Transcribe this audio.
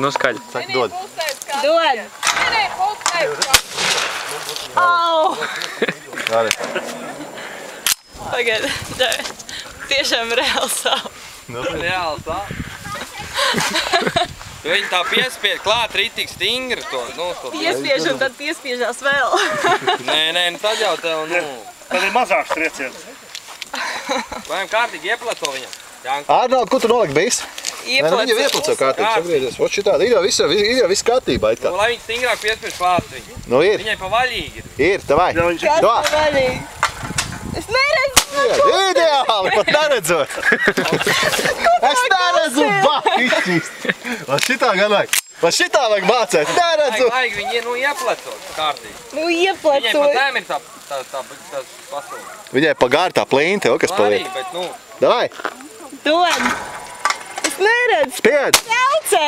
Nu skaļi. Saka, dod. Dod. Au! Arī. Pagaid, tiešām reāli sāp. Reāli sāp. Viņi tā piespied klāt ritīgi stingri to. Piespiež un tad piespiežās vēl. Nē, tad jau tev, Tad ir mazāks trieciens. Vajam kārtīgi ieplaco viņam. Ārnald, ko tu noliki bijis? Ieplaco. Viņa ieplaco kārtīgi, sagriezies. Ot šitādi, ir jau viss kārtībā. Lai viņi stingrāk piespiež klāt viņu. Nu ir. Viņai pa vaļīgi ir. Ir, tavai. Kas pa vaļīgi? Es neredzu. Ideāli, pat neredzot. Es neredzu bakišķis. Vai šitā gan vajag? Vai šitā vajag mācēt? Neredzu. Vajag viņi ieplacot kārtīgi. Nu Viņai ieplaco. pa zem ir tā pasaule. Viņai pa gāru tā plīnte, kas paliek. Arī, bet Davai. Dod. Es neredzu. Spied. Jaucē.